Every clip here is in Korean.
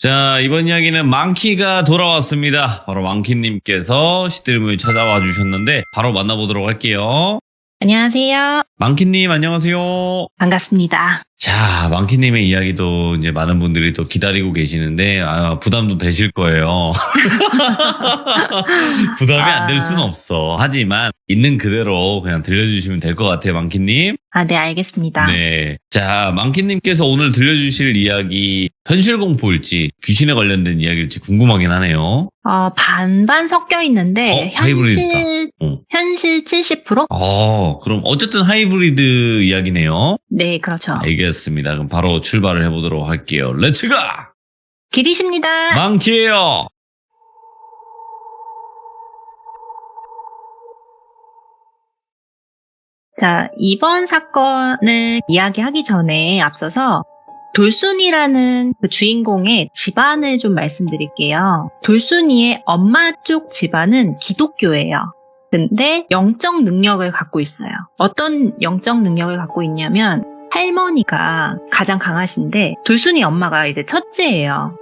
자, 이번 이야기는 망키가 돌아왔습니다. 바로 망키님께서 시들무에 찾아와 주셨는데 바로 만나보도록 할게요. 안녕하세요. 망키님 안녕하세요. 반갑습니다. 자, 망키님의 이야기도 이제 많은 분들이 또 기다리고 계시는데 부담도 되실 거예요. 부담이 안 될 수는 없어. 하지만 있는 그대로 그냥 들려주시면 될 것 같아요, 망키님. 네, 알겠습니다. 네. 자, 망키님께서 오늘 들려주실 이야기 현실 공포일지 귀신에 관련된 이야기일지 궁금하긴 하네요. 반반 섞여 있는데 하이브리드다. 현실 70%? 그럼 어쨌든 하이브리드 이야기네요. 네, 그렇죠. 알겠습니다. 그럼 바로 출발을 해보도록 할게요. 렛츠가! 길이십니다. 망키예요. 자, 이번 사건을 이야기하기 전에 앞서서 돌순이라는 그 주인공의 집안을 좀 말씀드릴게요. 돌순이의 엄마 쪽 집안은 기독교예요. 근데 영적 능력을 갖고 있어요. 어떤 영적 능력을 갖고 있냐면 할머니가 가장 강하신데 돌순이 엄마가 이제 첫째예요.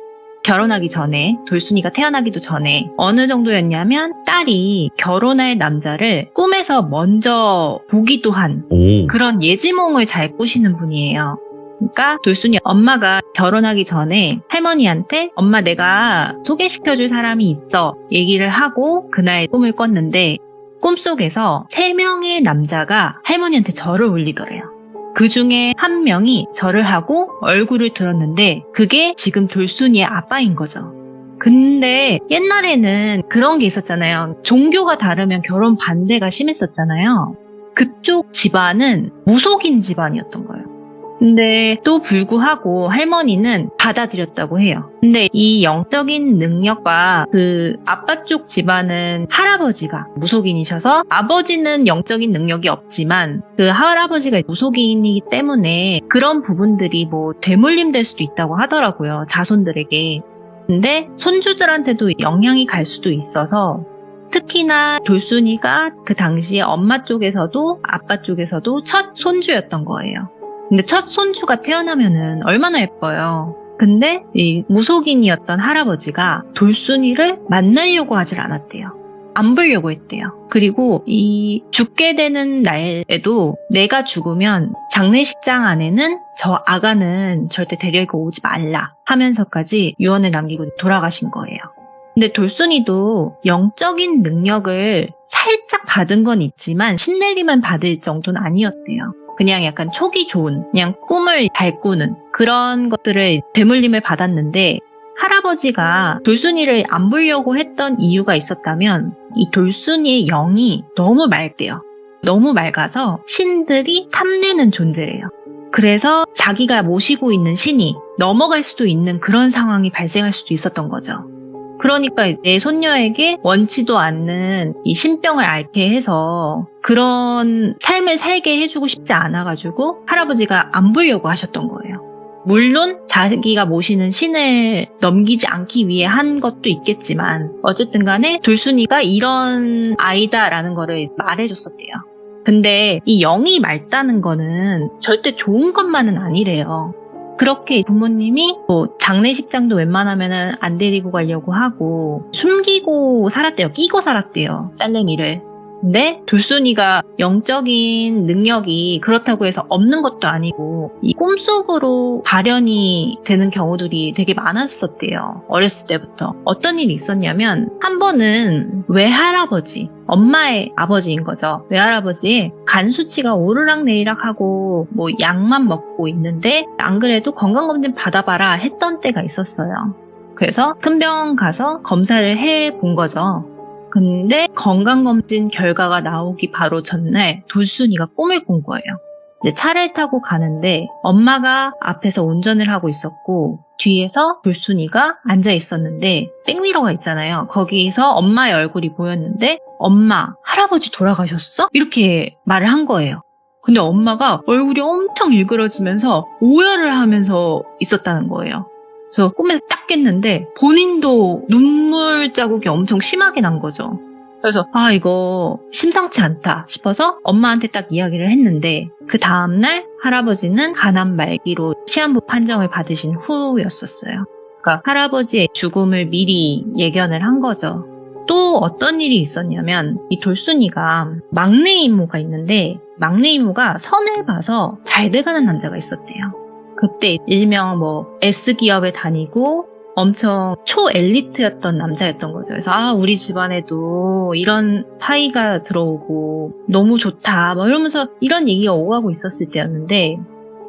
결혼하기 전에, 돌순이가 태어나기도 전에 어느 정도였냐면 딸이 결혼할 남자를 꿈에서 먼저 보기도 한 그런 예지몽을 잘 꾸시는 분이에요. 그러니까 돌순이 엄마가 결혼하기 전에 할머니한테 엄마 내가 소개시켜줄 사람이 있어 얘기를 하고 그날 꿈을 꿨는데 꿈속에서 3명의 남자가 할머니한테 절을 올리더래요. 그 중에 한 명이 절을 하고 얼굴을 들었는데 그게 지금 돌순이의 아빠인 거죠. 근데 옛날에는 그런 게 있었잖아요. 종교가 다르면 결혼 반대가 심했었잖아요. 그쪽 집안은 무속인 집안이었던 거예요. 근데 또 불구하고 할머니는 받아들였다고 해요. 근데 이 영적인 능력과 그 아빠 쪽 집안은 할아버지가 무속인이셔서 아버지는 영적인 능력이 없지만 그 할아버지가 무속인이기 때문에 그런 부분들이 뭐 되물림 될 수도 있다고 하더라고요. 자손들에게. 근데 손주들한테도 영향이 갈 수도 있어서 특히나 돌순이가 그 당시에 엄마 쪽에서도 아빠 쪽에서도 첫 손주였던 거예요. 근데 첫 손주가 태어나면은 얼마나 예뻐요. 근데 이 무속인이었던 할아버지가 돌순이를 만나려고 하질 않았대요. 안 보려고 했대요. 그리고 이 죽게 되는 날에도 내가 죽으면 장례식장 안에는 저 아가는 절대 데리고 오지 말라 하면서까지 유언을 남기고 돌아가신 거예요. 근데 돌순이도 영적인 능력을 살짝 받은 건 있지만 신내림만 받을 정도는 아니었대요. 그냥 약간 촉이 좋은, 그냥 꿈을 잘 꾸는 그런 것들을 되물림을 받았는데 할아버지가 돌순이를 안 보려고 했던 이유가 있었다면 이 돌순이의 영이 너무 맑대요. 너무 맑아서 신들이 탐내는 존재래요. 그래서 자기가 모시고 있는 신이 넘어갈 수도 있는 그런 상황이 발생할 수도 있었던 거죠. 그러니까 내 손녀에게 원치도 않는 이 신병을 앓게 해서 그런 삶을 살게 해주고 싶지 않아가지고 할아버지가 안 보려고 하셨던 거예요. 물론 자기가 모시는 신을 넘기지 않기 위해 한 것도 있겠지만 어쨌든 간에 돌순이가 이런 아이다라는 거를 말해줬었대요. 근데 이 영이 맑다는 거는 절대 좋은 것만은 아니래요. 그렇게 부모님이 뭐 장례식장도 웬만하면은 안 데리고 가려고 하고 숨기고 살았대요. 끼고 살았대요. 딸내미를. 근데 돌순이가 영적인 능력이 그렇다고 해서 없는 것도 아니고 이 꿈속으로 발현이 되는 경우들이 되게 많았었대요. 어렸을 때부터. 어떤 일이 있었냐면 한 번은 외할아버지, 엄마의 아버지인 거죠. 외할아버지의 간 수치가 오르락내리락하고 뭐 약만 먹고 있는데 안 그래도 건강검진 받아봐라 했던 때가 있었어요. 그래서 큰 병원 가서 검사를 해본 거죠. 근데 건강검진 결과가 나오기 바로 전날 돌순이가 꿈을 꾼 거예요. 이제 차를 타고 가는데 엄마가 앞에서 운전을 하고 있었고 뒤에서 돌순이가 앉아 있었는데 백미러가 있잖아요. 거기서 엄마의 얼굴이 보였는데 엄마, 할아버지 돌아가셨어? 이렇게 말을 한 거예요. 근데 엄마가 얼굴이 엄청 일그러지면서 오열을 하면서 있었다는 거예요. 그래서 꿈에서 딱 깼는데 본인도 눈물 자국이 엄청 심하게 난 거죠. 그래서 이거 심상치 않다 싶어서 엄마한테 딱 이야기를 했는데 그 다음날 할아버지는 간암 말기로 시한부 판정을 받으신 후였었어요. 그러니까 할아버지의 죽음을 미리 예견을 한 거죠. 또 어떤 일이 있었냐면 이 돌순이가 막내 이모가 있는데 막내 이모가 선을 봐서 잘 돼가는 남자가 있었대요. 그때 일명 S기업에 다니고 엄청 초엘리트였던 남자였던 거죠. 그래서 우리 집안에도 이런 사이가 들어오고 너무 좋다 이러면서 이런 얘기가 오가고 있었을 때였는데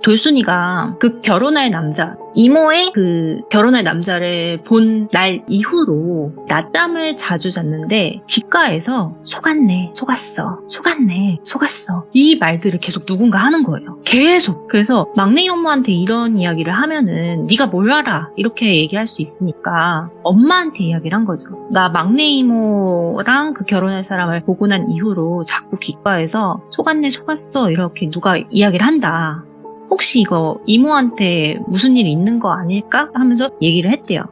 돌순이가 그 결혼할 남자, 이모의 그 결혼할 남자를 본 날 이후로 낮잠을 자주 잤는데 귓가에서 속았네, 속았어, 속았네, 속았어 이 말들을 계속 누군가 하는 거예요. 계속. 그래서 막내 이모한테 이런 이야기를 하면은 네가 뭘 알아 이렇게 얘기할 수 있으니까 엄마한테 이야기를 한 거죠. 나 막내 이모랑 그 결혼할 사람을 보고 난 이후로 자꾸 귓가에서 속았네, 속았어 이렇게 누가 이야기를 한다. 혹시 이거 이모한테 무슨 일이 있는 거 아닐까? 하면서 얘기를 했대요.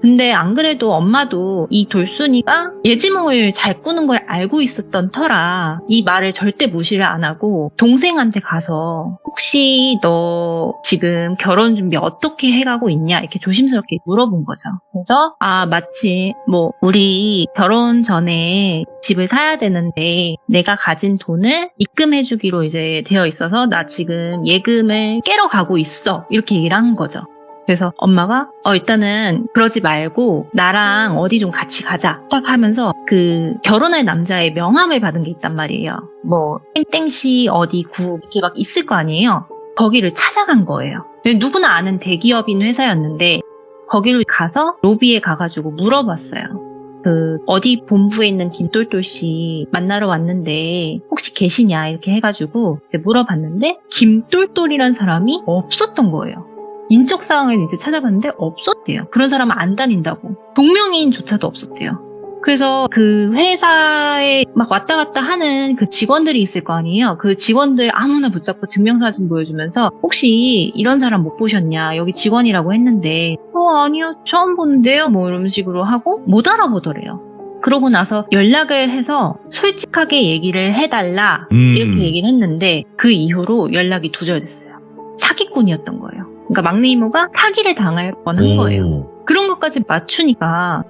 근데 안 그래도 엄마도 이 돌순이가 예지몽을 잘 꾸는 걸 알고 있었던 터라 이 말을 절대 무시를 안 하고 동생한테 가서 혹시 너 지금 결혼 준비 어떻게 해가고 있냐 이렇게 조심스럽게 물어본 거죠. 그래서 마치 우리 결혼 전에 집을 사야 되는데 내가 가진 돈을 입금해주기로 이제 되어 있어서 나 지금 예금을 깨러 가고 있어 이렇게 얘기를 한 거죠. 그래서 엄마가 일단은 그러지 말고 나랑 어디 좀 같이 가자 딱 하면서 그 결혼할 남자의 명함을 받은 게 있단 말이에요. 땡땡시 어디 구 이렇게 막 있을 거 아니에요. 거기를 찾아간 거예요. 누구나 아는 대기업인 회사였는데 거기를 가서 로비에 가가지고 물어봤어요. 그 어디 본부에 있는 김똘똘 씨 만나러 왔는데 혹시 계시냐 이렇게 해가지고 물어봤는데 김똘똘이란 사람이 없었던 거예요. 인적사항을 이제 찾아봤는데 없었대요. 그런 사람은 안 다닌다고. 동명이인조차도 없었대요. 그래서 그 회사에 막 왔다 갔다 하는 그 직원들이 있을 거 아니에요. 그 직원들 아무나 붙잡고 증명사진 보여주면서 혹시 이런 사람 못 보셨냐. 여기 직원이라고 했는데 아니요. 처음 보는데요. 이런 식으로 하고 못 알아보더래요. 그러고 나서 연락을 해서 솔직하게 얘기를 해달라 이렇게 얘기를 했는데 그 이후로 연락이 두절됐어요. 사기꾼이었던 거예요. 그러니까 막내 이모가 사기를 당할 뻔한 거예요. 그런 것까지 맞추니까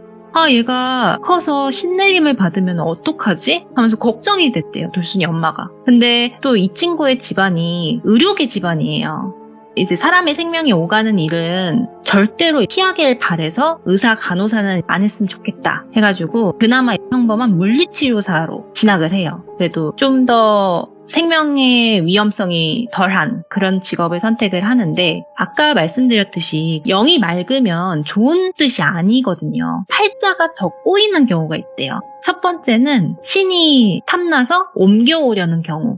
얘가 커서 신내림을 받으면 어떡하지? 하면서 걱정이 됐대요. 돌순이 엄마가. 근데 또 이 친구의 집안이 의료계 집안이에요. 이제 사람의 생명이 오가는 일은 절대로 피하길 바래서 의사 간호사는 안 했으면 좋겠다 해가지고 그나마 평범한 물리치료사로 진학을 해요. 그래도 좀 더 생명의 위험성이 덜한 그런 직업을 선택을 하는데 아까 말씀드렸듯이 영이 맑으면 좋은 뜻이 아니거든요. 팔자가 더 꼬이는 경우가 있대요. 첫 번째는 신이 탐나서 옮겨오려는 경우.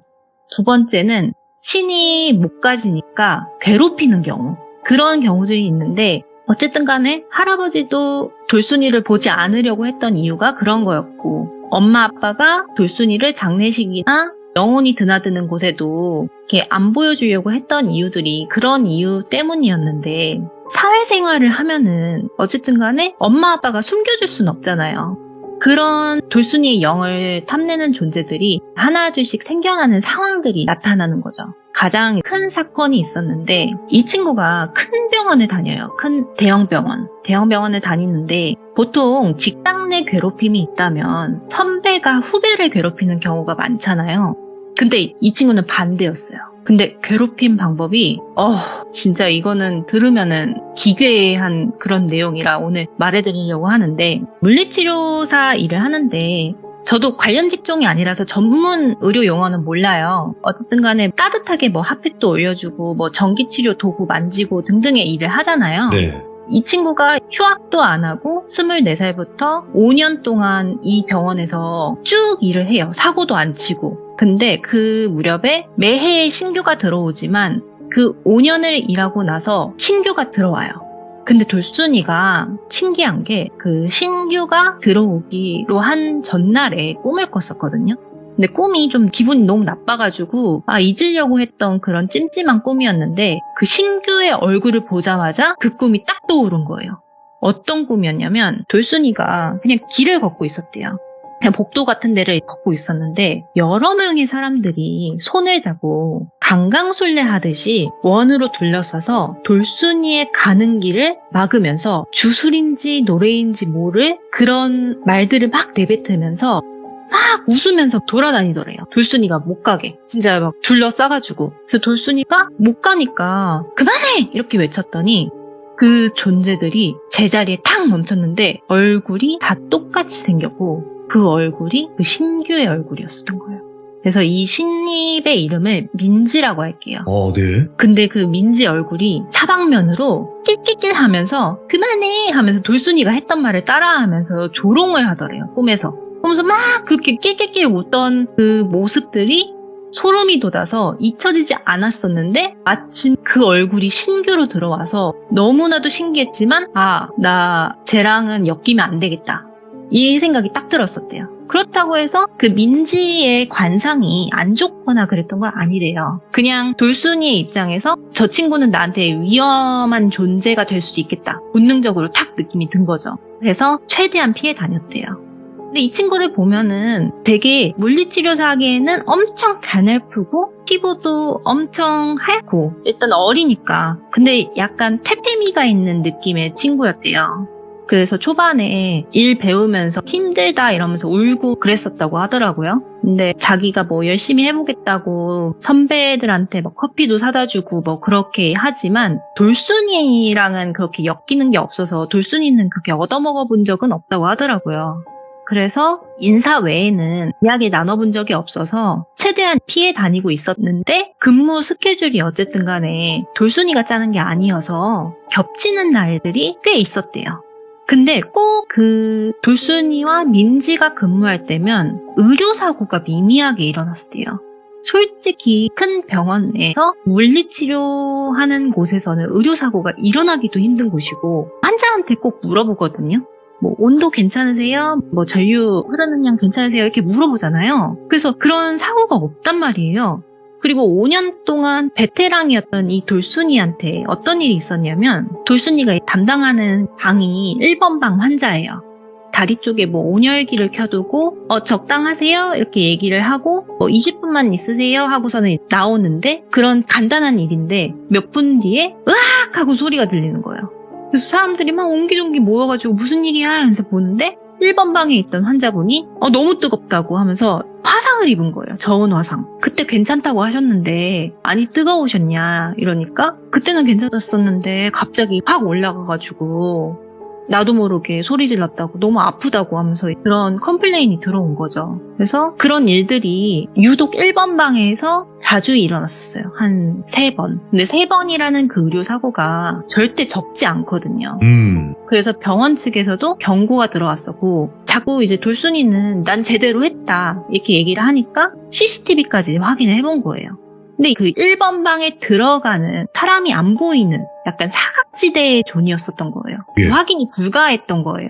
두 번째는 신이 못 가지니까 괴롭히는 경우. 그런 경우들이 있는데 어쨌든 간에 할아버지도 돌순이를 보지 않으려고 했던 이유가 그런 거였고 엄마 아빠가 돌순이를 장례식이나 영혼이 드나드는 곳에도 이렇게 안 보여주려고 했던 이유들이 그런 이유 때문이었는데 사회생활을 하면은 어쨌든 간에 엄마 아빠가 숨겨줄 순 없잖아요. 그런 돌순이의 영을 탐내는 존재들이 하나둘씩 생겨나는 상황들이 나타나는 거죠. 가장 큰 사건이 있었는데 이 친구가 큰 병원을 다녀요. 큰 대형병원. 대형병원을 다니는데 보통 직장 내 괴롭힘이 있다면 선배가 후배를 괴롭히는 경우가 많잖아요. 근데 이 친구는 반대였어요. 근데 괴롭힘 방법이 진짜 이거는 들으면은 기괴한 그런 내용이라 오늘 말해드리려고 하는데 물리치료사 일을 하는데 저도 관련 직종이 아니라서 전문 의료 용어는 몰라요. 어쨌든 간에 따뜻하게 핫팩도 올려주고 전기치료 도구 만지고 등등의 일을 하잖아요. 네. 이 친구가 휴학도 안 하고 24살부터 5년 동안 이 병원에서 쭉 일을 해요. 사고도 안 치고. 근데 그 무렵에 매해 신규가 들어오지만 그 5년을 일하고 나서 신규가 들어와요. 근데 돌순이가 신기한 게 그 신규가 들어오기로 한 전날에 꿈을 꿨었거든요. 근데 꿈이 좀 기분이 너무 나빠가지고 잊으려고 했던 그런 찜찜한 꿈이었는데 그 신규의 얼굴을 보자마자 그 꿈이 딱 떠오른 거예요. 어떤 꿈이었냐면 돌순이가 그냥 길을 걷고 있었대요. 그냥 복도 같은 데를 걷고 있었는데 여러 명의 사람들이 손을 잡고 강강술래 하듯이 원으로 둘러싸서 돌순이의 가는 길을 막으면서 주술인지 노래인지 모를 그런 말들을 막 내뱉으면서 막 웃으면서 돌아다니더래요. 돌순이가 못 가게. 진짜 막 둘러싸가지고. 그래서 돌순이가 못 가니까 그만해! 이렇게 외쳤더니 그 존재들이 제자리에 탁 멈췄는데 얼굴이 다 똑같이 생겼고 그 얼굴이 그 신규의 얼굴이었던 거예요. 그래서 이 신입의 이름을 민지라고 할게요. 네. 근데 그 민지 얼굴이 사방면으로 낄낄낄 하면서 그만해! 하면서 돌순이가 했던 말을 따라하면서 조롱을 하더래요. 꿈에서. 그러면서 막 그렇게 낄낄낄 웃던 그 모습들이 소름이 돋아서 잊혀지지 않았었는데 마침 그 얼굴이 신규로 들어와서 너무나도 신기했지만 나 쟤랑은 엮이면 안 되겠다. 이 생각이 딱 들었었대요. 그렇다고 해서 그 민지의 관상이 안 좋거나 그랬던 건 아니래요. 그냥 돌순이의 입장에서 저 친구는 나한테 위험한 존재가 될 수도 있겠다. 본능적으로 탁 느낌이 든 거죠. 그래서 최대한 피해 다녔대요. 근데 이 친구를 보면은 되게 물리치료사 하기에는 엄청 가늘프고 피부도 엄청 하얗고 일단 어리니까 근데 약간 태페미가 있는 느낌의 친구였대요. 그래서 초반에 일 배우면서 힘들다 이러면서 울고 그랬었다고 하더라고요. 근데 자기가 뭐 열심히 해보겠다고 선배들한테 뭐 커피도 사다 주고 뭐 그렇게 하지만 돌순이랑은 그렇게 엮이는 게 없어서 돌순이는 그렇게 얻어먹어 본 적은 없다고 하더라고요. 그래서 인사 외에는 이야기 나눠본 적이 없어서 최대한 피해 다니고 있었는데 근무 스케줄이 어쨌든 간에 돌순이가 짜는 게 아니어서 겹치는 날들이 꽤 있었대요. 근데 꼭 그 돌순이와 민지가 근무할 때면 의료사고가 미미하게 일어났대요. 솔직히 큰 병원에서 물리치료하는 곳에서는 의료사고가 일어나기도 힘든 곳이고 환자한테 꼭 물어보거든요. 뭐 온도 괜찮으세요? 뭐 전류 흐르는 양 괜찮으세요? 이렇게 물어보잖아요. 그래서 그런 사고가 없단 말이에요. 그리고 5년 동안 베테랑이었던 이 돌순이한테 어떤 일이 있었냐면 돌순이가 담당하는 방이 1번 방 환자예요. 다리 쪽에 뭐 온열기를 켜두고 적당하세요? 이렇게 얘기를 하고 뭐 20분만 있으세요? 하고서는 나오는데 그런 간단한 일인데 몇 분 뒤에 으악! 하고 소리가 들리는 거예요. 그래서 사람들이 막 옹기종기 모여가지고 무슨 일이야? 하면서 보는데 1번 방에 있던 환자분이 너무 뜨겁다고 하면서 화상을 입은 거예요. 저온 화상. 그때 괜찮다고 하셨는데 많이 뜨거우셨냐 이러니까 그때는 괜찮았었는데 갑자기 확 올라가가지고 나도 모르게 소리 질렀다고 너무 아프다고 하면서 그런 컴플레인이 들어온 거죠. 그래서 그런 일들이 유독 1번 방에서 자주 일어났었어요. 한 3번. 근데 3번이라는 그 의료사고가 절대 적지 않거든요. 그래서 병원 측에서도 경고가 들어왔었고 자꾸 이제 돌순이는 난 제대로 했다 이렇게 얘기를 하니까 CCTV까지 확인을 해본 거예요. 근데 그 1번 방에 들어가는 사람이 안 보이는 약간 사각지대의 존이었었던 거예요. 예. 확인이 불가했던 거예요.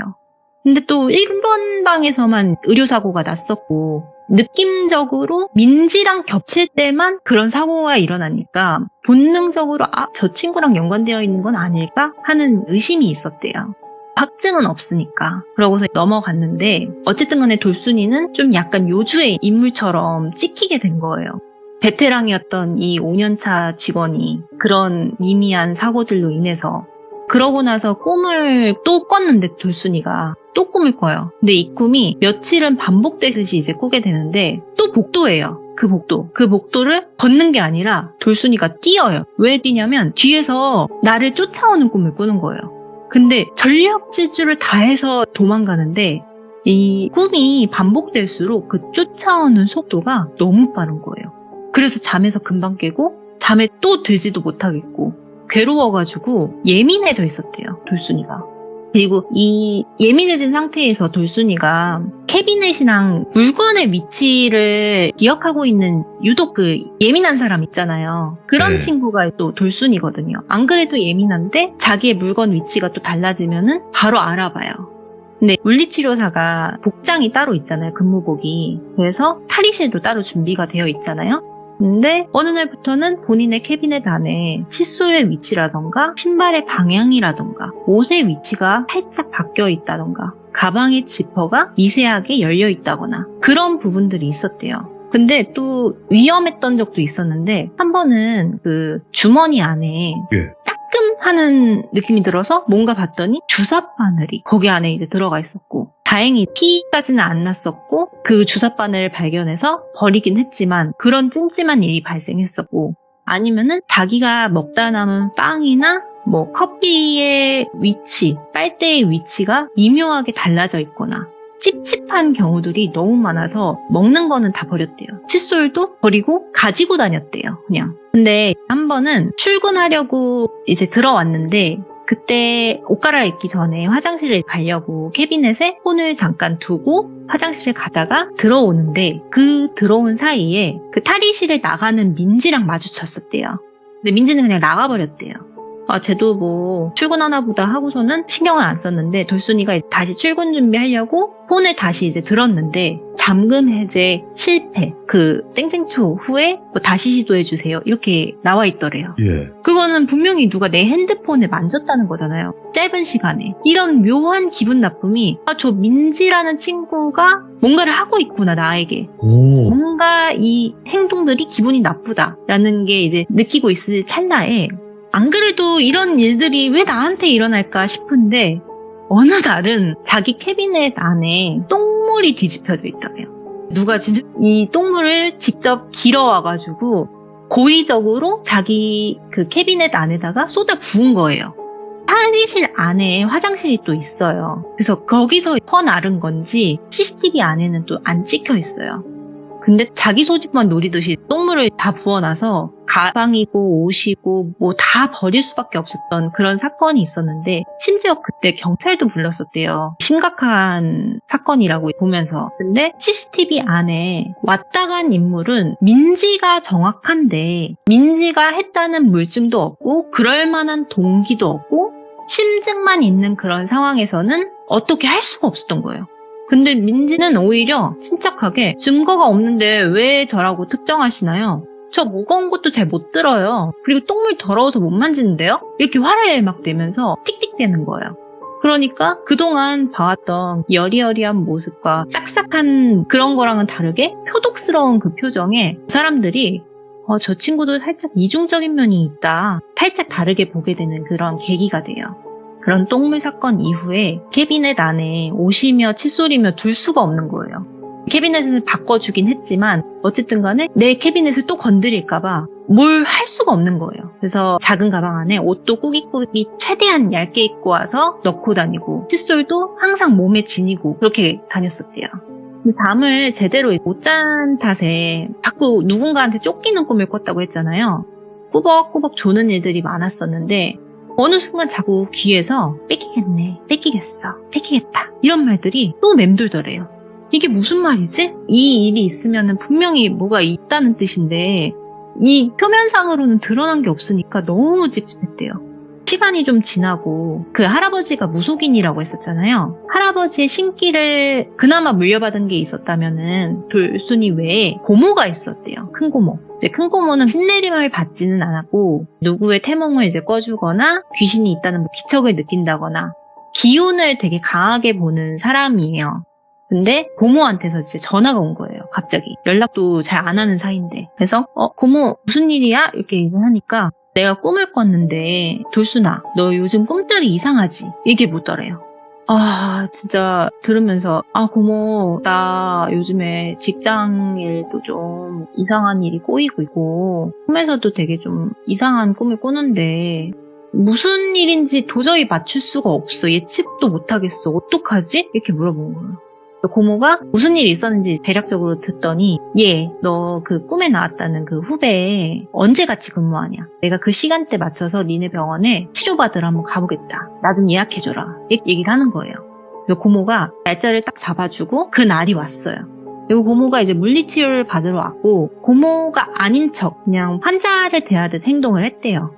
근데 또 1번 방에서만 의료사고가 났었고 느낌적으로 민지랑 겹칠 때만 그런 사고가 일어나니까 본능적으로 저 친구랑 연관되어 있는 건 아닐까 하는 의심이 있었대요. 확증은 없으니까. 그러고서 넘어갔는데 어쨌든 간에 돌순이는 좀 약간 요주의 인물처럼 찍히게 된 거예요. 베테랑이었던 이 5년차 직원이 그런 미미한 사고들로 인해서 그러고 나서 꿈을 또 꿨는데 돌순이가 또 꿈을 꿔요. 근데 이 꿈이 며칠은 반복되듯이 이제 꾸게 되는데 또 복도예요. 그 복도를 걷는 게 아니라 돌순이가 뛰어요. 왜 뛰냐면 뒤에서 나를 쫓아오는 꿈을 꾸는 거예요. 근데 전력 질주를 다해서 도망가는데 이 꿈이 반복될수록 그 쫓아오는 속도가 너무 빠른 거예요. 그래서 잠에서 금방 깨고 잠에 또 들지도 못하겠고 괴로워가지고 예민해져 있었대요. 돌순이가. 그리고 이 예민해진 상태에서 돌순이가 캐비넷이랑 물건의 위치를 기억하고 있는 유독 그 예민한 사람 있잖아요. 그런 네. 친구가 또 돌순이거든요. 안 그래도 예민한데 자기의 물건 위치가 또 달라지면은 바로 알아봐요. 근데 물리치료사가 복장이 따로 있잖아요. 근무복이. 그래서 탈의실도 따로 준비가 되어 있잖아요. 근데 어느 날부터는 본인의 캐비넷 안에 칫솔의 위치라던가 신발의 방향이라던가 옷의 위치가 살짝 바뀌어 있다던가 가방의 지퍼가 미세하게 열려 있다거나 그런 부분들이 있었대요. 근데 또 위험했던 적도 있었는데 한 번은 그 주머니 안에 따끔하는 느낌이 들어서 뭔가 봤더니 주사 바늘이 거기 안에 이제 들어가 있었고 다행히 피까지는 안 났었고 그 주사 바늘을 발견해서 버리긴 했지만 그런 찜찜한 일이 발생했었고 아니면은 자기가 먹다 남은 빵이나 뭐 커피의 위치, 빨대의 위치가 미묘하게 달라져 있거나 찝찝한 경우들이 너무 많아서 먹는 거는 다 버렸대요. 칫솔도 버리고 가지고 다녔대요, 그냥. 근데 한 번은 출근하려고 이제 들어왔는데 그때 옷 갈아입기 전에 화장실을 가려고 캐비넷에 폰을 잠깐 두고 화장실을 가다가 들어오는데 그 들어온 사이에 그 탈의실을 나가는 민지랑 마주쳤었대요. 근데 민지는 그냥 나가버렸대요. 쟤도 뭐 출근하나 보다 하고서는 신경을 안 썼는데 돌순이가 다시 출근 준비하려고 폰을 다시 이제 들었는데 잠금 해제 실패 그 땡땡초 후에 뭐 다시 시도해주세요 이렇게 나와 있더래요. 그거는 분명히 누가 내 핸드폰을 만졌다는 거잖아요. 짧은 시간에. 이런 묘한 기분 나쁨이 저 민지라는 친구가 뭔가를 하고 있구나 나에게. 뭔가 이 행동들이 기분이 나쁘다라는 게 이제 느끼고 있을 찰나에 안 그래도 이런 일들이 왜 나한테 일어날까 싶은데 어느 날은 자기 캐비넷 안에 똥물이 뒤집혀져 있더래요. 누가 진짜 이 똥물을 직접 길어와가지고 고의적으로 자기 그 캐비넷 안에다가 쏟아 부은 거예요. 탈의실 안에 화장실이 또 있어요. 그래서 거기서 퍼나른 건지 CCTV 안에는 또 안 찍혀 있어요. 근데 자기 소집만 노리듯이 똥물을 다 부어놔서 가방이고 옷이고 뭐 다 버릴 수밖에 없었던 그런 사건이 있었는데 심지어 그때 경찰도 불렀었대요. 심각한 사건이라고 보면서. 근데 CCTV 안에 왔다 간 인물은 민지가 정확한데 민지가 했다는 물증도 없고 그럴 만한 동기도 없고 심증만 있는 그런 상황에서는 어떻게 할 수가 없었던 거예요. 근데 민지는 오히려 침착하게 증거가 없는데 왜 저라고 특정하시나요? 저 무거운 것도 잘 못 들어요. 그리고 똥물 더러워서 못 만지는데요? 이렇게 화를 막 내면서 틱틱대는 거예요. 그러니까 그동안 봐왔던 여리여리한 모습과 싹싹한 그런 거랑은 다르게 표독스러운 그 표정에 사람들이 저 친구도 살짝 이중적인 면이 있다. 살짝 다르게 보게 되는 그런 계기가 돼요. 그런 똥물 사건 이후에 캐비넷 안에 옷이며 칫솔이며 둘 수가 없는 거예요. 캐비넷을 바꿔주긴 했지만 어쨌든 간에 내 캐비넷을 또 건드릴까봐 뭘 할 수가 없는 거예요. 그래서 작은 가방 안에 옷도 꾸깃꾸깃 최대한 얇게 입고 와서 넣고 다니고 칫솔도 항상 몸에 지니고 그렇게 다녔었대요. 잠을 제대로 못 잔 탓에 자꾸 누군가한테 쫓기는 꿈을 꿨다고 했잖아요. 꾸벅꾸벅 조는 일들이 많았었는데 어느 순간 자꾸 귀에서 뺏기겠네, 뺏기겠다 이런 말들이 또 맴돌더래요. 이게 무슨 말이지? 이 일이 있으면 분명히 뭐가 있다는 뜻인데 이 표면상으로는 드러난 게 없으니까 너무 찝찝했대요. 시간이 좀 지나고 그 할아버지가 무속인이라고 했었잖아요. 할아버지의 신기를 그나마 물려받은 게 있었다면은 돌순이 외에 고모가 있었대요. 큰 고모. 이제 큰 고모는 신내림을 받지는 않았고 누구의 태몽을 이제 꺼주거나 귀신이 있다는 뭐 기척을 느낀다거나 기운을 되게 강하게 보는 사람이에요. 근데 고모한테서 이제 전화가 온 거예요. 갑자기. 연락도 잘 안 하는 사이인데. 그래서 고모 무슨 일이야? 이렇게 얘기하니까 내가 꿈을 꿨는데 돌순아 너 요즘 꿈자리 이상하지? 이게 묻더래요. 진짜 들으면서 고모 나 요즘에 직장 일도 좀 이상한 일이 꼬이고 있고 꿈에서도 되게 좀 이상한 꿈을 꾸는데 무슨 일인지 도저히 맞출 수가 없어. 예측도 못하겠어. 어떡하지? 이렇게 물어본 거예요. 고모가 무슨 일이 있었는지 대략적으로 듣더니 너 그 꿈에 나왔다는 그 후배 언제 같이 근무하냐? 내가 그 시간대 맞춰서 니네 병원에 치료받으러 한번 가보겠다. 나 좀 예약해줘라. 얘기를 하는 거예요. 그래서 고모가 날짜를 딱 잡아주고 그 날이 왔어요. 그리고 고모가 이제 물리치료를 받으러 왔고 고모가 아닌 척 그냥 환자를 대하듯 행동을 했대요.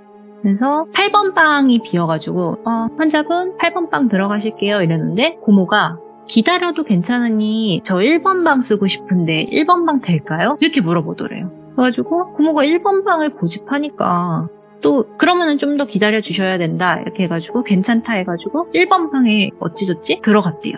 그래서 8번 방이 비어가지고 환자분 8번 방 들어가실게요 이랬는데 고모가 기다려도 괜찮으니 저 1번 방 쓰고 싶은데 1번 방 될까요? 이렇게 물어보더래요. 그래가지고 고모가 1번 방을 고집하니까 또 그러면은 좀 더 기다려 주셔야 된다 이렇게 해가지고 괜찮다 해가지고 1번 방에 어찌저찌 들어갔대요.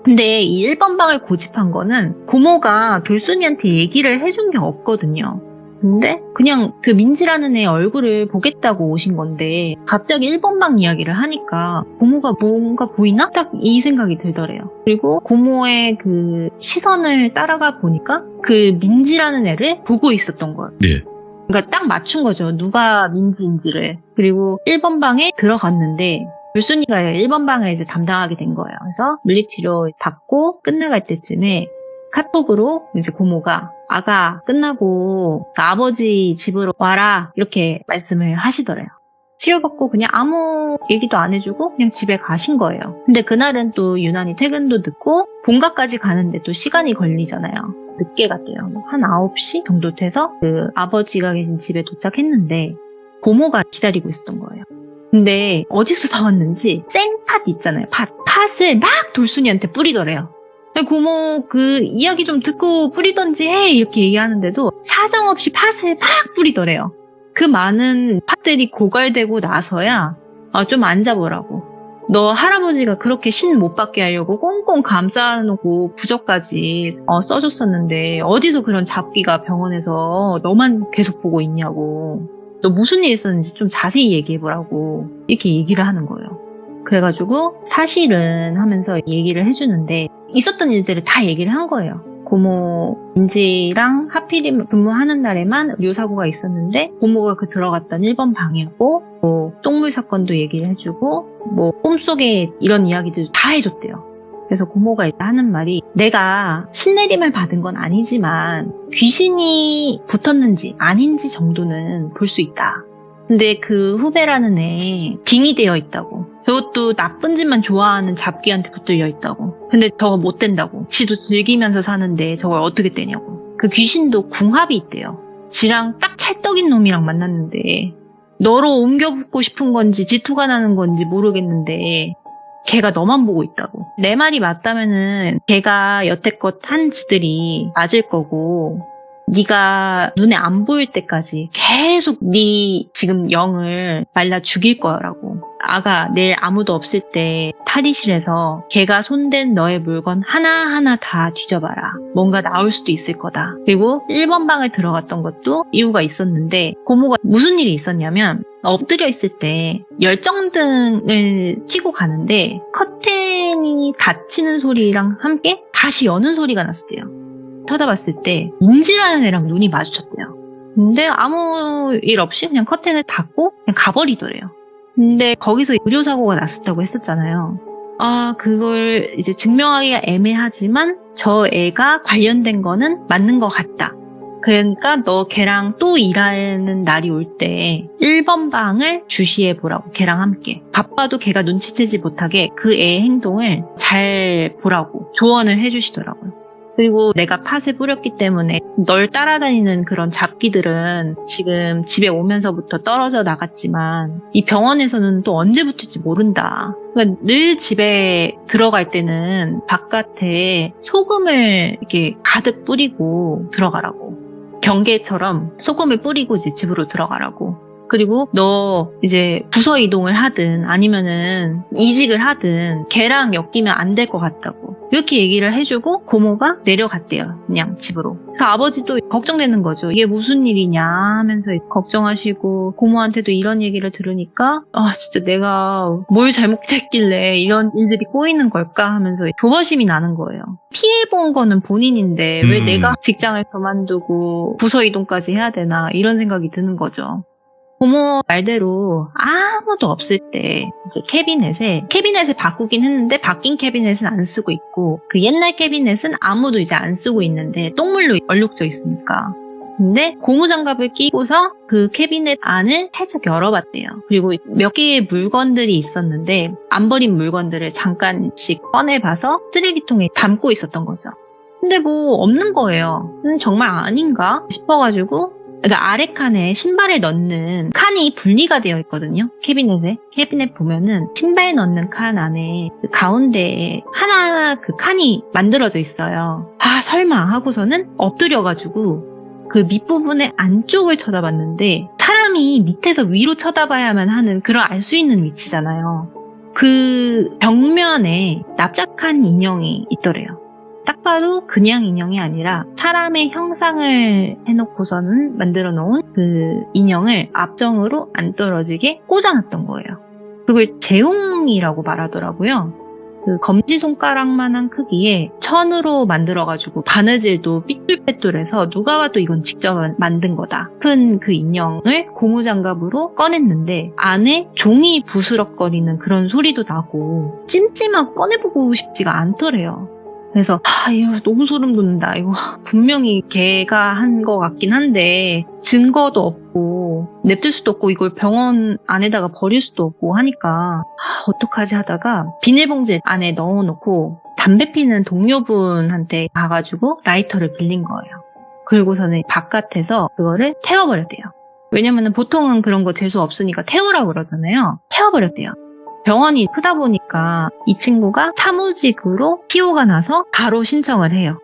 근데 이 1번 방을 고집한 거는 고모가 돌순이한테 얘기를 해준 게 없거든요. 근데 그냥 그 민지라는 애 얼굴을 보겠다고 오신 건데 갑자기 1번 방 이야기를 하니까 고모가 뭔가 보이나? 딱 이 생각이 들더래요. 그리고 고모의 그 시선을 따라가 보니까 그 민지라는 애를 보고 있었던 거예요. 네. 그러니까 딱 맞춘 거죠. 누가 민지인지를. 그리고 1번 방에 들어갔는데 돌순이가 1번 방을 이제 담당하게 된 거예요. 그래서 물리치료 받고 끝나갈 때쯤에 카톡으로 이제 고모가 아가 끝나고 아버지 집으로 와라 이렇게 말씀을 하시더래요. 치료받고 그냥 아무 얘기도 안 해주고 그냥 집에 가신 거예요. 근데 그날은 또 유난히 퇴근도 늦고 본가까지 가는데 또 시간이 걸리잖아요. 늦게 갔대요. 한 9시 정도 돼서 그 아버지가 계신 집에 도착했는데 고모가 기다리고 있었던 거예요. 근데 어디서 사왔는지 생팥 있잖아요. 팥을 막 돌순이한테 뿌리더래요. 고모 그 이야기 좀 듣고 뿌리던지 해 이렇게 얘기하는데도 사정없이 팥을 막 뿌리더래요. 그 많은 팥들이 고갈되고 나서야 좀 앉아보라고. 너 할아버지가 그렇게 신 못 받게 하려고 꽁꽁 감싸놓고 부적까지 써줬었는데 어디서 그런 잡기가 병원에서 너만 계속 보고 있냐고. 너 무슨 일 있었는지 좀 자세히 얘기해보라고 이렇게 얘기를 하는 거예요. 그래가지고 사실은 하면서 얘기를 해주는데 있었던 일들을 다 얘기를 한 거예요. 고모 민지랑 하필이면 근무하는 날에만 의료사고가 있었는데 고모가 그 들어갔던 1번 방이었고 뭐 똥물 사건도 얘기를 해주고 뭐 꿈속에 이런 이야기들 다 해줬대요. 그래서 고모가 일단 하는 말이 내가 신내림을 받은 건 아니지만 귀신이 붙었는지 아닌지 정도는 볼 수 있다. 근데 그 후배라는 애 빙이 되어 있다고. 그것도 나쁜 짓만 좋아하는 잡기한테 붙들려 있다고. 근데 저거 못 된다고. 지도 즐기면서 사는데 저걸 어떻게 되냐고. 그 귀신도 궁합이 있대요. 지랑 딱 찰떡인 놈이랑 만났는데 너로 옮겨 붙고 싶은 건지 질투가 나는 건지 모르겠는데 걔가 너만 보고 있다고. 내 말이 맞다면은 걔가 여태껏 한 짓들이 맞을 거고 네가 눈에 안 보일 때까지 계속 네 지금 영을 말라 죽일 거라고. 아가 내일 아무도 없을 때 탈의실에서 걔가 손댄 너의 물건 하나하나 다 뒤져봐라. 뭔가 나올 수도 있을 거다. 그리고 1번 방에 들어갔던 것도 이유가 있었는데 고모가 무슨 일이 있었냐면 엎드려 있을 때 열정등을 켜고 가는데 커튼이 닫히는 소리랑 함께 다시 여는 소리가 났어요. 쳐다봤을 때 민지라는 애랑 눈이 마주쳤대요. 근데 아무 일 없이 그냥 커튼을 닫고 그냥 가버리더래요. 근데 거기서 의료사고가 났었다고 했었잖아요. 그걸 이제 증명하기가 애매하지만 저 애가 관련된 거는 맞는 것 같다. 그러니까 너 걔랑 또 일하는 날이 올 때 1번 방을 주시해보라고. 걔랑 함께. 바빠도 걔가 눈치채지 못하게 그 애의 행동을 잘 보라고 조언을 해주시더라고요. 그리고 내가 팥을 뿌렸기 때문에 널 따라다니는 그런 잡기들은 지금 집에 오면서부터 떨어져 나갔지만 이 병원에서는 또 언제 붙을지 모른다. 그러니까 늘 집에 들어갈 때는 바깥에 소금을 이렇게 가득 뿌리고 들어가라고. 경계처럼 소금을 뿌리고 이제 집으로 들어가라고. 그리고 너 이제 부서 이동을 하든 아니면은 이직을 하든 걔랑 엮이면 안 될 것 같다고. 이렇게 얘기를 해주고 고모가 내려갔대요. 그냥 집으로. 그래서 아버지도 걱정되는 거죠. 이게 무슨 일이냐 하면서 걱정하시고 고모한테도 이런 얘기를 들으니까 진짜 내가 뭘 잘못했길래 이런 일들이 꼬이는 걸까 하면서 조바심이 나는 거예요. 피해본 거는 본인인데 왜 내가 직장을 그만두고 부서 이동까지 해야 되나 이런 생각이 드는 거죠. 고모 말대로 아무도 없을 때 이제 캐비넷을 바꾸긴 했는데 바뀐 캐비넷은 안 쓰고 있고 그 옛날 캐비넷은 아무도 이제 안 쓰고 있는데 똥물로 얼룩져 있으니까. 근데 고무장갑을 끼고서 그 캐비넷 안을 살짝 열어봤대요. 그리고 몇 개의 물건들이 있었는데 안 버린 물건들을 잠깐씩 꺼내봐서 쓰레기통에 담고 있었던 거죠. 근데 뭐 없는 거예요. 정말 아닌가 싶어가지고 그러니까 아래 칸에 신발을 넣는 칸이 분리가 되어 있거든요. 캐비넷 보면은 신발 넣는 칸 안에 그 가운데에 하나 그 칸이 만들어져 있어요. 설마 하고서는 엎드려가지고 그 밑부분의 안쪽을 쳐다봤는데 사람이 밑에서 위로 쳐다봐야만 하는 그런 알 수 있는 위치잖아요. 그 벽면 뒷면에 납작한 인형이 있더래요. 딱 봐도 그냥 인형이 아니라 사람의 형상을 해놓고서는 만들어 놓은 그 인형을 앞정으로 안 떨어지게 꽂아놨던 거예요. 그걸 재홍이라고 말하더라고요. 그 검지손가락만한 크기에 천으로 만들어가지고 바느질도 삐뚤빼뚤해서 누가 봐도 이건 직접 만든 거다. 큰 그 인형을 고무장갑으로 꺼냈는데 안에 종이 부스럭거리는 그런 소리도 나고 찜찜하고 꺼내보고 싶지가 않더래요. 그래서 이거 너무 소름 돋는다. 이거 분명히 걔가 한 거 같긴 한데 증거도 없고 냅둘 수도 없고 이걸 병원 안에다가 버릴 수도 없고 하니까 어떡하지 하다가 비닐봉지 안에 넣어놓고 담배 피는 동료분한테 가가지고 라이터를 빌린 거예요. 그리고서는 바깥에서 그거를 태워버렸대요. 왜냐면은 보통은 그런 거 재수 없으니까 태우라고 그러잖아요. 태워버렸대요. 병원이 크다 보니까 이 친구가 사무직으로 TO가 나서 바로 신청을 해요.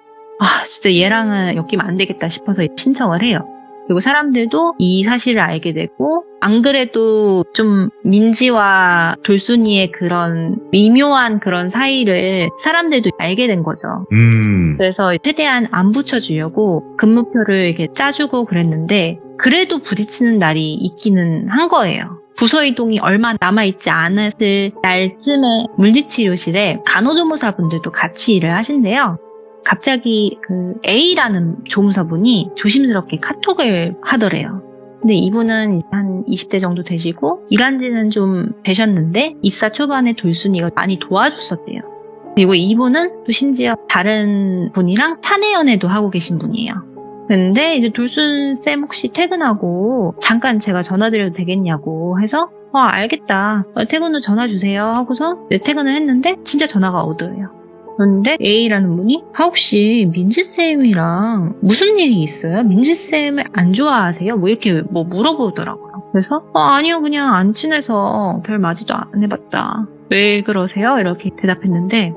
진짜 얘랑은 엮이면 안 되겠다 싶어서 신청을 해요. 그리고 사람들도 이 사실을 알게 되고 안 그래도 좀 민지와 돌순이의 그런 미묘한 그런 사이를 사람들도 알게 된 거죠. 그래서 최대한 안 붙여주려고 근무표를 이렇게 짜주고 그랬는데 그래도 부딪히는 날이 있기는 한 거예요. 부서 이동이 얼마 남아있지 않았을 날쯤에 물리치료실에 간호조무사분들도 같이 일을 하신대요. 갑자기 그 A라는 조무사분이 조심스럽게 카톡을 하더래요. 근데 이분은 한 20대 정도 되시고 일한 지는 좀 되셨는데 입사 초반에 돌순이가 많이 도와줬었대요. 그리고 이분은 또 심지어 다른 분이랑 사내 연애도 하고 계신 분이에요. 근데 이제 돌순쌤 혹시 퇴근하고 잠깐 제가 전화드려도 되겠냐고 해서 알겠다. 퇴근 후 전화 주세요 하고서 퇴근을 했는데 진짜 전화가 오더래요. 그런데 A라는 분이 혹시 민지쌤이랑 무슨 일이 있어요? 민지쌤을 안 좋아하세요? 뭐 이렇게 뭐 물어보더라고요. 그래서 아니요 그냥 안 친해서 별 말도 안 해봤다. 왜 그러세요? 이렇게 대답했는데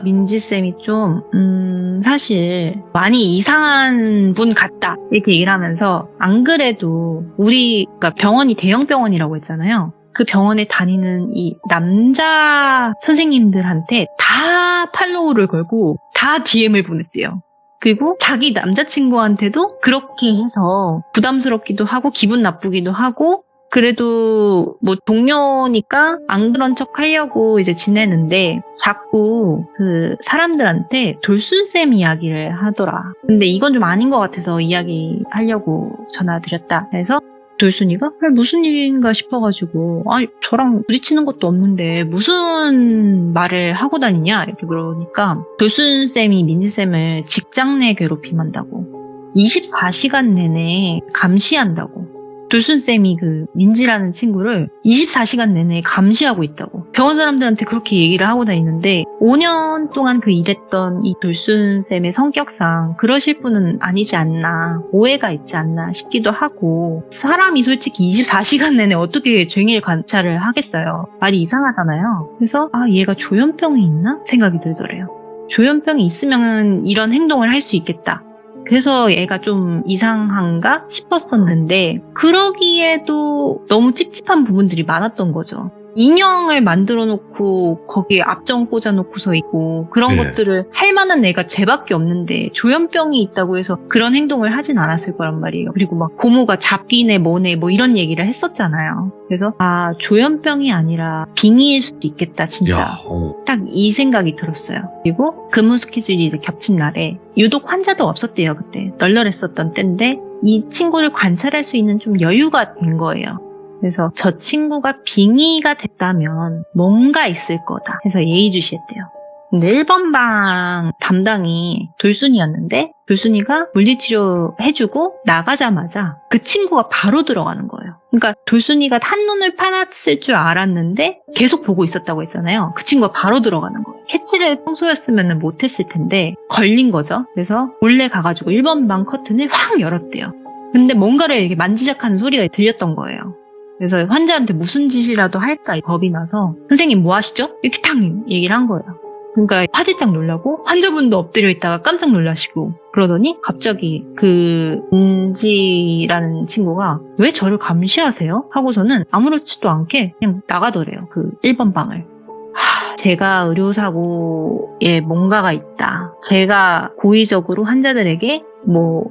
민지쌤이 좀 사실 많이 이상한 분 같다 이렇게 얘기를 하면서 안 그래도 그러니까 병원이 대형 병원이라고 했잖아요. 그 병원에 다니는 이 남자 선생님들한테 다 팔로우를 걸고 다 DM을 보냈대요. 그리고 자기 남자친구한테도 그렇게 해서 부담스럽기도 하고 기분 나쁘기도 하고 그래도 뭐 동료니까 안 그런 척 하려고 이제 지내는데 자꾸 그 사람들한테 돌순쌤 이야기를 하더라. 근데 이건 좀 아닌 것 같아서 이야기하려고 전화드렸다. 그래서 돌순이가 무슨 일인가 싶어가지고 저랑 부딪히는 것도 없는데 무슨 말을 하고 다니냐 이렇게 그러니까 돌순쌤이 민지쌤을 직장 내 괴롭힘한다고 24시간 내내 감시한다고 돌순쌤이 그 민지라는 친구를 24시간 내내 감시하고 있다고 병원 사람들한테 그렇게 얘기를 하고 다니는데 5년 동안 그 일했던 이 돌순쌤의 성격상 그러실 분은 아니지 않나 오해가 있지 않나 싶기도 하고 사람이 솔직히 24시간 내내 어떻게 종일 관찰을 하겠어요. 말이 이상하잖아요. 그래서 얘가 조현병이 있나 생각이 들더래요. 조현병이 있으면 이런 행동을 할 수 있겠다. 그래서 얘가 좀 이상한가 싶었었는데 그러기에도 너무 찝찝한 부분들이 많았던 거죠. 인형을 만들어 놓고 거기에 앞정 꽂아 놓고서 있고 그런 것들을 할 만한 애가 쟤밖에 없는데 조현병이 있다고 해서 그런 행동을 하진 않았을 거란 말이에요. 그리고 막 고모가 잡기네 뭐네 뭐 이런 얘기를 했었잖아요. 그래서 조현병이 아니라 빙의일 수도 있겠다 진짜. 딱 이 생각이 들었어요. 그리고 근무 스케줄이 이제 겹친 날에 유독 환자도 없었대요. 그때 널널했었던 때인데 이 친구를 관찰할 수 있는 좀 여유가 된 거예요. 그래서 저 친구가 빙의가 됐다면 뭔가 있을 거다 해서 예의주시했대요. 근데 1번 방 담당이 돌순이였는데 돌순이가 물리치료 해주고 나가자마자 그 친구가 바로 들어가는 거예요. 그러니까 돌순이가 한눈을 파놨을 줄 알았는데 계속 보고 있었다고 했잖아요. 그 친구가 바로 들어가는 거예요. 캐치를 평소였으면 못했을 텐데 걸린 거죠. 그래서 몰래 가가지고 1번 방 커튼을 확 열었대요. 근데 뭔가를 이렇게 만지작하는 소리가 들렸던 거예요. 그래서 환자한테 무슨 짓이라도 할까 겁이 나서 선생님 뭐 하시죠? 이렇게 탁 얘기를 한 거예요. 그러니까 화들짝 놀라고 환자분도 엎드려 있다가 깜짝 놀라시고 그러더니 갑자기 그 은지라는 친구가 왜 저를 감시하세요? 하고서는 아무렇지도 않게 그냥 나가더래요. 그 1번 방을. 제가 의료사고에 뭔가가 있다. 제가 고의적으로 환자들에게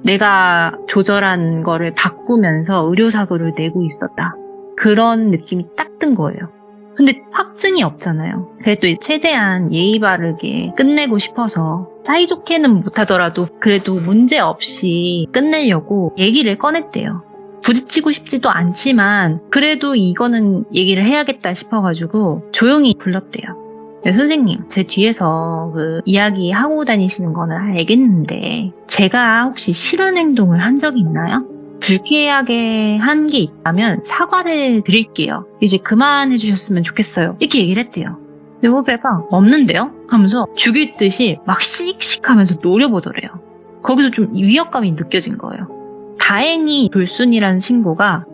내가 조절한 거를 바꾸면서 의료사고를 내고 있었다. 그런 느낌이 딱 든 거예요. 근데 확증이 없잖아요. 그래도 최대한 예의 바르게 끝내고 싶어서 사이좋게는 못하더라도 그래도 문제 없이 끝내려고 얘기를 꺼냈대요. 부딪히고 싶지도 않지만 그래도 이거는 얘기를 해야겠다 싶어가지고 조용히 불렀대요. 네, 선생님, 제 뒤에서 이야기 하고 다니시는 거는 알겠는데 제가 혹시 싫은 행동을 한 적이 있나요? 불쾌하게 한 게 있다면 사과를 드릴게요. 이제 그만해 주셨으면 좋겠어요. 이렇게 얘기를 했대요. 근데 후배가 없는데요? 하면서 죽일 듯이 막 씩씩하면서 노려보더래요. 거기서 좀 위협감이 느껴진 거예요. 다행히 돌순이라는 친구가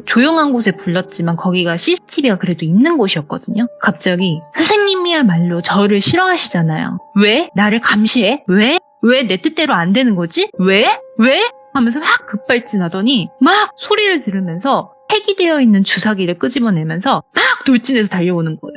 조용한 곳에 불렀지만 거기가 CCTV가 그래도 있는 곳이었거든요. 갑자기 선생님이야말로 저를 싫어하시잖아요. 왜? 나를 감시해? 왜? 왜 내 뜻대로 안 되는 거지? 왜? 하면서 막 급발진하더니 막 소리를 지르면서 폐기되어 있는 주사기를 끄집어내면서 막 돌진해서 달려오는 거예요.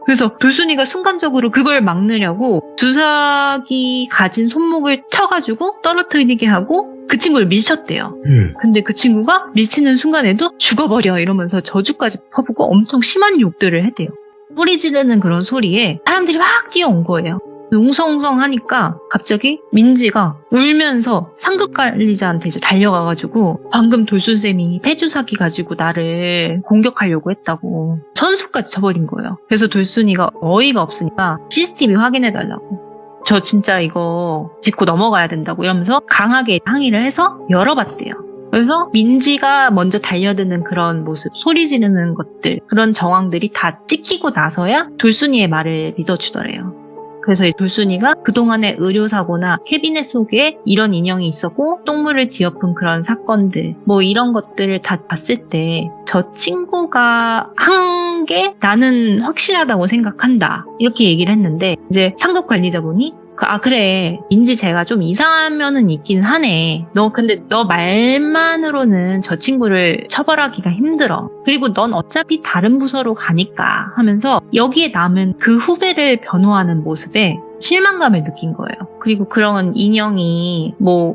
그래서 돌순이가 순간적으로 그걸 막느냐고 주사기 가진 손목을 쳐가지고 떨어뜨리게 하고 그 친구를 밀쳤대요. 근데 그 친구가 밀치는 순간에도 죽어버려 이러면서 저주까지 퍼붓고 엄청 심한 욕들을 했대요. 소리 지르는 그런 소리에 사람들이 막 뛰어온 거예요. 웅성웅성 하니까 갑자기 민지가 울면서 상급관리자한테 이제 달려가가지고 방금 돌순쌤이 폐주사기 가지고 나를 공격하려고 했다고 선수까지 쳐버린 거예요. 그래서 돌순이가 어이가 없으니까 CCTV 확인해달라고. 저 진짜 이거 짚고 넘어가야 된다고 이러면서 강하게 항의를 해서 열어봤대요. 그래서 민지가 먼저 달려드는 그런 모습, 소리 지르는 것들, 그런 정황들이 다 찍히고 나서야 돌순이의 말을 믿어주더래요. 그래서 돌순이가 그동안의 의료사고나 캐비넷 속에 이런 인형이 있었고 똥물을 뒤엎은 그런 사건들 이런 것들을 다 봤을 때 저 친구가 한 게 나는 확실하다고 생각한다. 이렇게 얘기를 했는데 이제 상급 관리자분이 그래. 민지 제가 좀 이상한 면은 있긴 하네. 근데 너 말만으로는 저 친구를 처벌하기가 힘들어. 그리고 넌 어차피 다른 부서로 가니까 하면서 여기에 남은 그 후배를 변호하는 모습에 실망감을 느낀 거예요. 그리고 그런 인형이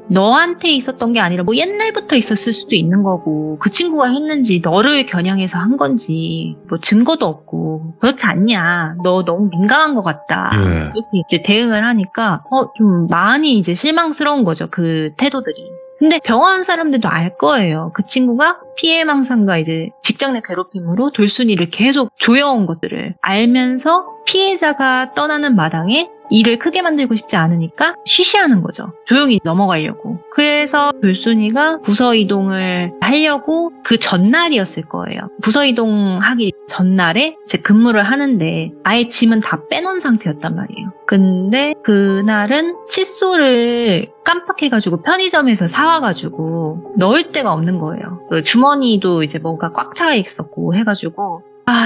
너한테 있었던 게 아니라 옛날부터 있었을 수도 있는 거고 그 친구가 했는지 너를 겨냥해서 한 건지 증거도 없고 그렇지 않냐. 너 너무 민감한 것 같다. 이렇게 이제 대응을 하니까 좀 많이 이제 실망스러운 거죠. 그 태도들이. 근데 병원 사람들도 알 거예요. 그 친구가 피해망상과 이제 직장 내 괴롭힘으로 돌순이를 계속 조여온 것들을 알면서 피해자가 떠나는 마당에 일을 크게 만들고 싶지 않으니까 쉬쉬하는 거죠. 조용히 넘어가려고. 그래서 돌순이가 부서 이동을 하려고 그 전날이었을 거예요. 부서 이동하기 전날에 이제 근무를 하는데 아예 짐은 다 빼놓은 상태였단 말이에요. 근데 그날은 칫솔을 깜빡해가지고 편의점에서 사와가지고 넣을 데가 없는 거예요. 주머니도 이제 뭔가 꽉 차 있었고 해가지고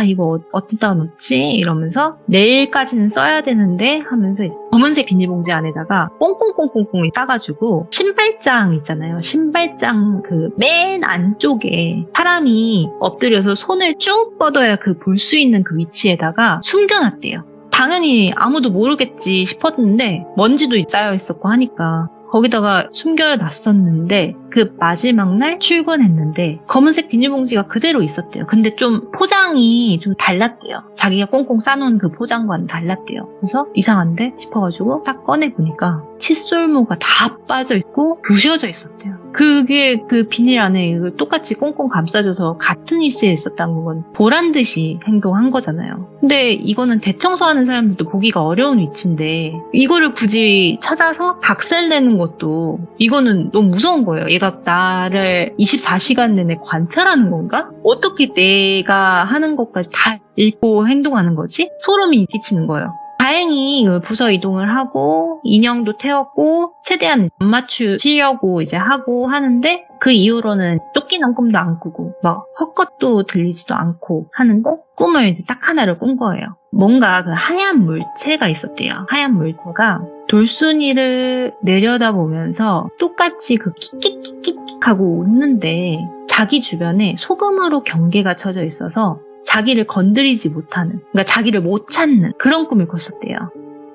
이거 어디다 놓지? 이러면서 내일까지는 써야 되는데 하면서 검은색 비닐봉지 안에다가 꽁꽁꽁꽁꽁 싸가지고 신발장 있잖아요. 신발장 맨 안쪽에 사람이 엎드려서 손을 쭉 뻗어야 볼 수 있는 그 위치에다가 숨겨놨대요. 당연히 아무도 모르겠지 싶었는데 먼지도 쌓여 있었고 하니까 거기다가 숨겨놨었는데 그 마지막 날 출근했는데 검은색 비닐봉지가 그대로 있었대요. 근데 좀 포장이 좀 달랐대요. 자기가 꽁꽁 싸놓은 그 포장과는 달랐대요. 그래서 이상한데 싶어가지고 딱 꺼내보니까 칫솔모가 다 빠져있고 부셔져 있었대요. 그게 그 비닐 안에 똑같이 꽁꽁 감싸져서 같은 위치에 있었다는 건 보란듯이 행동한 거잖아요. 근데 이거는 대청소하는 사람들도 보기가 어려운 위치인데 이거를 굳이 찾아서 박살내는 것도 이거는 너무 무서운 거예요. 얘가 나를 24시간 내내 관찰하는 건가? 어떻게 내가 하는 것까지 다 읽고 행동하는 거지? 소름이 끼치는 거예요. 다행히 부서 이동을 하고 인형도 태웠고 최대한 안 맞추시려고 이제 하고 하는데 그 이후로는 쫓기는 꿈도 안 꾸고 막 헛것도 들리지도 않고 하는데 꿈을 이제 딱 하나를 꾼 거예요. 뭔가 하얀 물체가 있었대요. 하얀 물체가 돌순이를 내려다보면서 똑같이 킥킥킥킥 하고 웃는데 자기 주변에 소금으로 경계가 쳐져 있어서 자기를 건드리지 못하는, 그러니까 자기를 못 찾는 그런 꿈을 꿨었대요.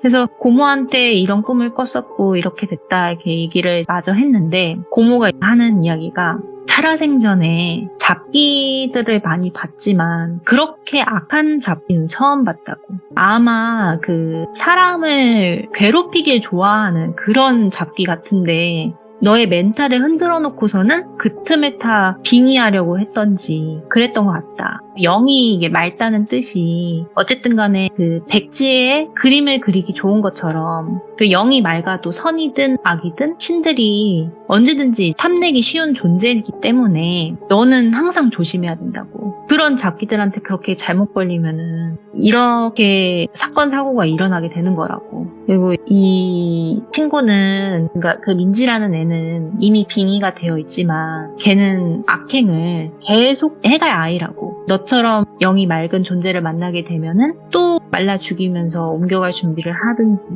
그래서 고모한테 이런 꿈을 꿨었고 이렇게 됐다 이렇게 얘기를 마저 했는데, 고모가 하는 이야기가 살아생전에 잡기들을 많이 봤지만 그렇게 악한 잡기는 처음 봤다고. 아마 그 사람을 괴롭히길 좋아하는 그런 잡기 같은데 너의 멘탈을 흔들어 놓고서는 그 틈을 타 빙의하려고 했던지 그랬던 것 같다. 영이 이게 맑다는 뜻이 어쨌든 간에 그 백지에 그림을 그리기 좋은 것처럼 그 영이 맑아도 선이든 악이든 신들이 언제든지 탐내기 쉬운 존재이기 때문에 너는 항상 조심해야 된다고. 그런 잡기들한테 그렇게 잘못 걸리면은 이렇게 사건 사고가 일어나게 되는 거라고. 그리고 이 친구는, 그러니까 그 민지라는 애는 이미 빙의가 되어 있지만 걔는 악행을 계속 해갈 아이라고. 너처럼 영이 맑은 존재를 만나게 되면은 또 말라 죽이면서 옮겨갈 준비를 하든지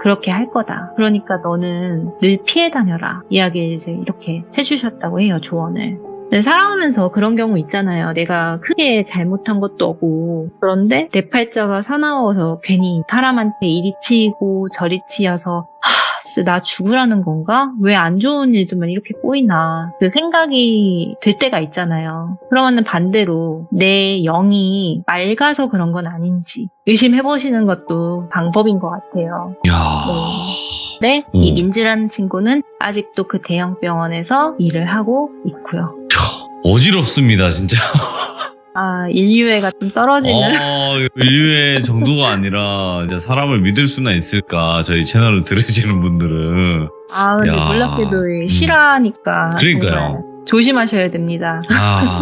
그렇게 할 거다. 그러니까 너는 늘 피해 다녀라. 이야기를 이제 이렇게 해주셨다고 해요, 조언을. 살아오면서 그런 경우 있잖아요. 내가 크게 잘못한 것도 없고 그런데 내 팔자가 사나워서 괜히 사람한테 이리 치이고 저리 치여서 진짜 나 죽으라는 건가? 왜 안 좋은 일들만 이렇게 꼬이나? 그 생각이 들 때가 있잖아요. 그러면은 반대로 내 영이 맑아서 그런 건 아닌지 의심해보시는 것도 방법인 것 같아요. 야. 네, 이 민지라는 친구는 아직도 그 대형 병원에서 일을 하고 있고요. 어지럽습니다, 진짜. 아, 인류애가 좀 떨어지는. 인류의 정도가 아니라, 이제 사람을 믿을 수나 있을까, 저희 채널을 들으시는 분들은. 아, 근데 야. 놀랍게도 실화니까. 그러니까요. 정말 조심하셔야 됩니다.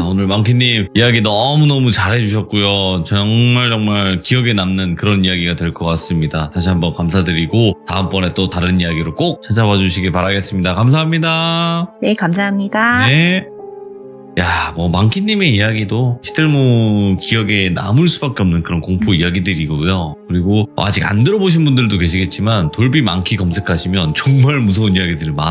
오늘 망키님 이야기 너무너무 잘해주셨고요. 정말 기억에 남는 그런 이야기가 될 것 같습니다. 다시 한번 감사드리고, 다음번에 또 다른 이야기로 꼭 찾아와 주시기 바라겠습니다. 감사합니다. 네, 감사합니다. 네. 야, 망키님의 이야기도 시들무 기억에 남을 수밖에 없는 그런 공포 이야기들이고요. 그리고 아직 안 들어보신 분들도 계시겠지만 돌비 망키 검색하시면 정말 무서운 이야기들이 많아요.